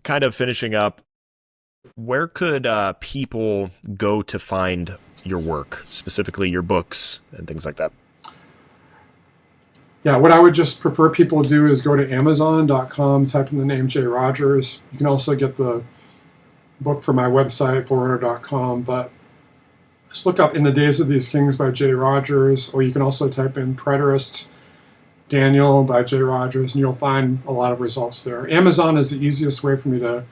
kind of finishing up, where could people go to find your work, specifically your books and things like that? Yeah, what I would just prefer people do is go to Amazon.com, type in the name Jay Rogers. You can also get the book from my website, forerunner.com, but just look up In the Days of These Kings by Jay Rogers, or you can also type in Preterist Daniel by Jay Rogers, and you'll find a lot of results there. Amazon is the easiest way for me to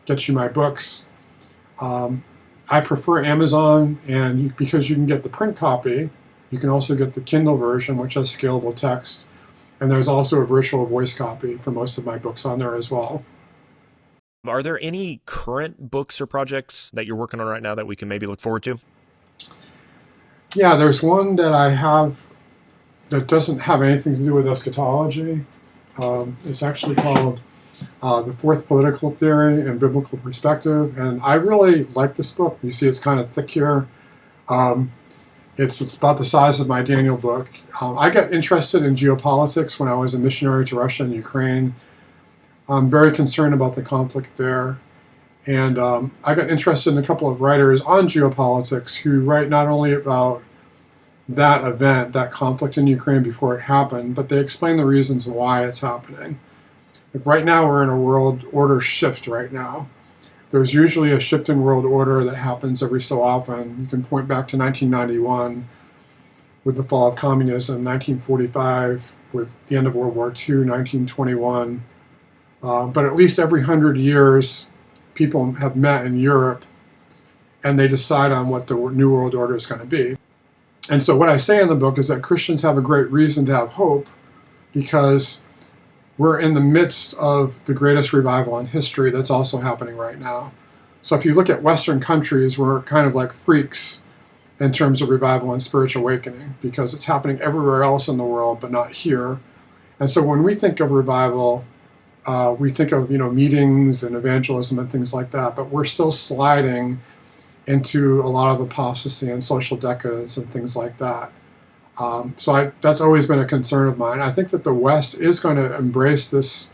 get you my books. I prefer Amazon, and because you can get the print copy, you can also get the Kindle version, which has scalable text, and there's also a virtual voice copy for most of my books on there as well. Are there any current books or projects that you're working on right now that we can maybe look forward to? Yeah, there's one that I have that doesn't have anything to do with eschatology. It's actually called The Fourth Political Theory and Biblical Perspective, and I really like this book. You see it's kind of thick here. It's about the size of my Daniel book. I got interested in geopolitics when I was a missionary to Russia and Ukraine. I'm very concerned about the conflict there. And I got interested in a couple of writers on geopolitics who write not only about that event, that conflict in Ukraine before it happened, but they explain the reasons why it's happening. Like right now, we're in a world order shift right now. There's usually a shift in world order that happens every so often. You can point back to 1991 with the fall of communism, 1945 with the end of World War II, 1921. But at least every 100 years, people have met in Europe and they decide on what the New World Order is going to be. And so what I say in the book is that Christians have a great reason to have hope because we're in the midst of the greatest revival in history that's also happening right now. So if you look at Western countries, we're kind of like freaks in terms of revival and spiritual awakening because it's happening everywhere else in the world, but not here. And so when we think of revival, we think of meetings and evangelism and things like that, but we're still sliding into a lot of apostasy and social decadence and things like that. That's always been a concern of mine. I think that the West is going to embrace this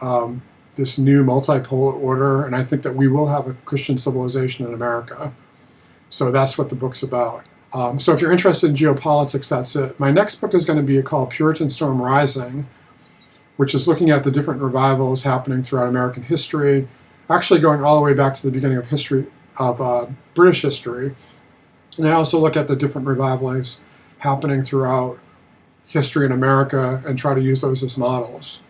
new multipolar order, and I think that we will have a Christian civilization in America. So that's what the book's about. So if you're interested in geopolitics, that's it. My next book is going to be called Puritan Storm Rising, which is looking at the different revivals happening throughout American history, actually going all the way back to the beginning of British history. And I also look at the different revivals happening throughout history in America and try to use those as models.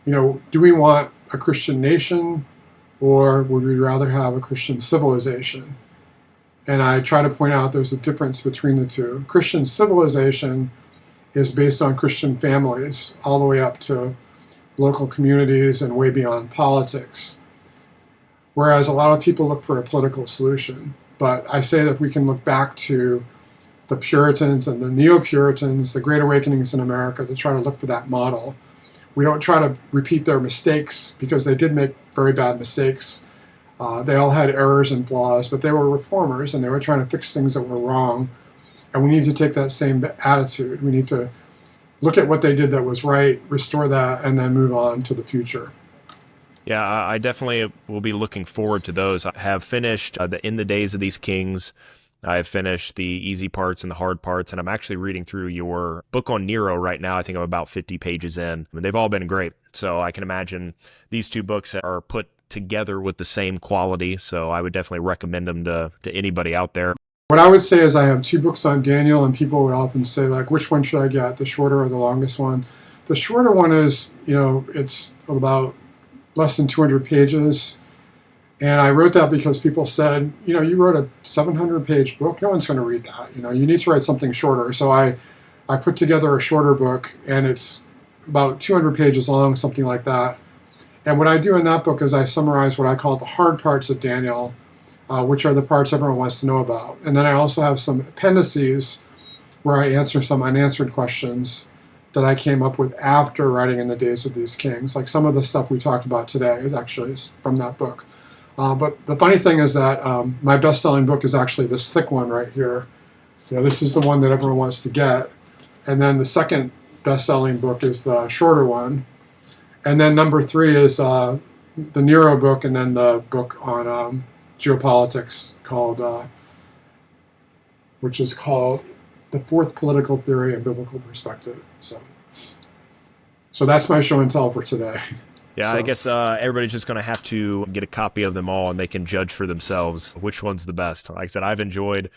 Do we want a Christian nation or would we rather have a Christian civilization? And I try to point out there's a difference between the two. Christian civilization is based on Christian families all the way up to local communities and way beyond politics. Whereas a lot of people look for a political solution. But I say that if we can look back to the Puritans and the Neo-Puritans, the Great Awakenings in America, to try to look for that model. We don't try to repeat their mistakes because they did make very bad mistakes. They all had errors and flaws, but they were reformers and they were trying to fix things that were wrong. And we need to take that same attitude. We need to look at what they did that was right, restore that, and then move on to the future. Yeah, I definitely will be looking forward to those. I have finished In the Days of These Kings. I have finished the easy parts and the hard parts, and I'm actually reading through your book on Nero right now. I think I'm about 50 pages in. I mean, they've all been great, so I can imagine these two books are put together with the same quality, so I would definitely recommend them to anybody out there. What I would say is I have two books on Daniel, and people would often say, like, which one should I get, the shorter or the longest one? The shorter one is, it's about less than 200 pages. And I wrote that because people said, you wrote a 700-page book. No one's going to read that. You need to write something shorter. So I put together a shorter book, and it's about 200 pages long, something like that. And what I do in that book is I summarize what I call the hard parts of Daniel, which are the parts everyone wants to know about. And then I also have some appendices where I answer some unanswered questions that I came up with after writing In the Days of These Kings. Like some of the stuff we talked about today is from that book. But the funny thing is that my best-selling book is actually this thick one right here. This is the one that everyone wants to get. And then the second best-selling book is the shorter one. And then number 3 is the Nero book, and then the book on geopolitics which is called The Fourth Political Theory and Biblical Perspective. So that's my show and tell for today. Yeah, So, I guess everybody's just going to have to get a copy of them all, and they can judge for themselves which one's the best. Like I said, I've enjoyed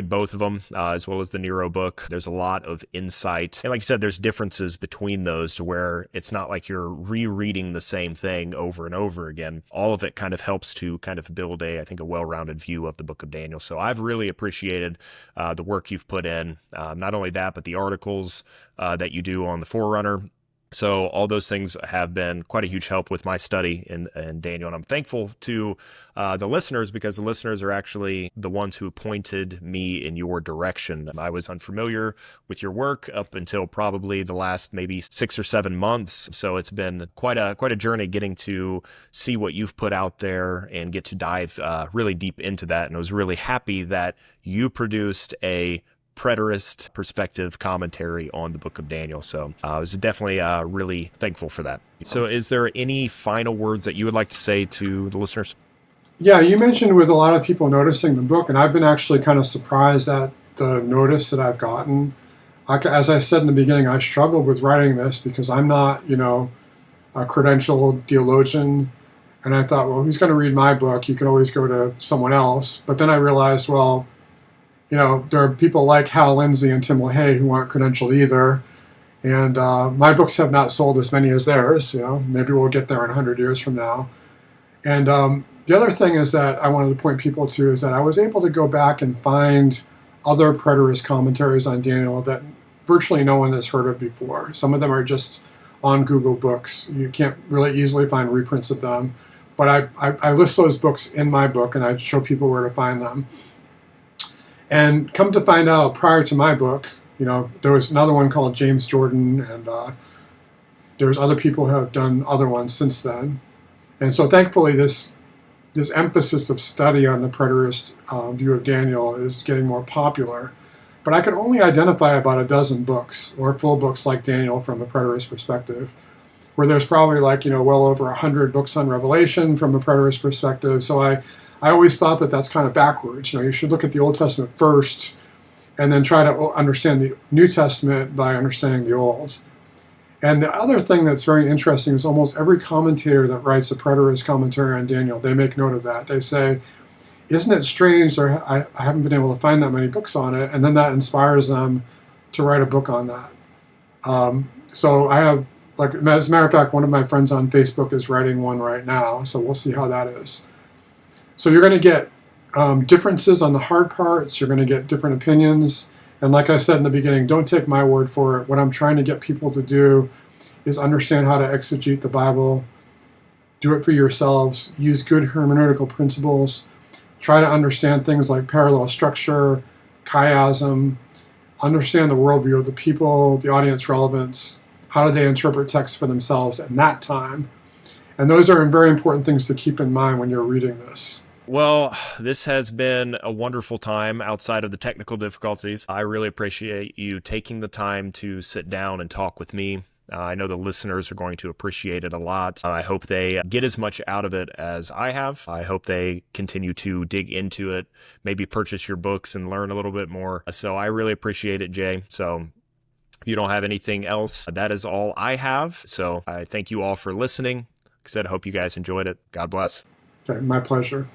both of them, as well as the Nero book. There's a lot of insight, and like you said, there's differences between those to where it's not like you're rereading the same thing over and over again. All of it kind of helps to kind of build I think, a well-rounded view of the Book of Daniel. So I've really appreciated the work you've put in. Not only that, but the articles that you do on the Forerunner. So all those things have been quite a huge help with my study in Daniel. And I'm thankful to the listeners, because the listeners are actually the ones who pointed me in your direction. I was unfamiliar with your work up until probably the last maybe 6 or 7 months. So it's been quite a journey getting to see what you've put out there and get to dive really deep into that. And I was really happy that you produced a preterist perspective commentary on the Book of Daniel. So I was definitely really thankful for that. So is there any final words that you would like to say to the listeners? yeah, you mentioned with a lot of people noticing the book, and I've been actually kind of surprised at the notice that I've gotten. As I said in the beginning, I struggled with writing this because I'm not, a credentialed theologian. And I thought, well, who's going to read my book? You can always go to someone else. But then I realized, well, there are people like Hal Lindsey and Tim LaHaye who aren't credentialed either. And my books have not sold as many as theirs. Maybe we'll get there in 100 years from now. And the other thing is that I wanted to point people to is that I was able to go back and find other preterist commentaries on Daniel that virtually no one has heard of before. Some of them are just on Google Books. You can't really easily find reprints of them. But I list those books in my book, and I show people where to find them. And come to find out, prior to my book, there was another one called James Jordan, and there's other people who have done other ones since then. And so thankfully this emphasis of study on the preterist view of Daniel is getting more popular. But I could only identify about a dozen books, or full books like Daniel from a preterist perspective, where there's probably well over 100 books on Revelation from a preterist perspective. So I always thought that that's kind of backwards. You should look at the Old Testament first and then try to understand the New Testament by understanding the Old. And the other thing that's very interesting is almost every commentator that writes a preterist commentary on Daniel, they make note of that. They say, isn't it strange I haven't been able to find that many books on it? And then that inspires them to write a book on that. So I have, as a matter of fact, one of my friends on Facebook is writing one right now, so we'll see how that is. So you're going to get differences on the hard parts. You're going to get different opinions. And like I said in the beginning, don't take my word for it. What I'm trying to get people to do is understand how to exegete the Bible. Do it for yourselves. Use good hermeneutical principles. Try to understand things like parallel structure, chiasm. Understand the worldview of the people, the audience relevance. How do they interpret text for themselves at that time? And those are very important things to keep in mind when you're reading this. Well, this has been a wonderful time outside of the technical difficulties. I really appreciate you taking the time to sit down and talk with me. I know the listeners are going to appreciate it a lot. I hope they get as much out of it as I have. I hope they continue to dig into it, maybe purchase your books and learn a little bit more. So I really appreciate it, Jay. So if you don't have anything else, that is all I have. So I thank you all for listening. Like I said, I hope you guys enjoyed it. God bless. Okay, my pleasure.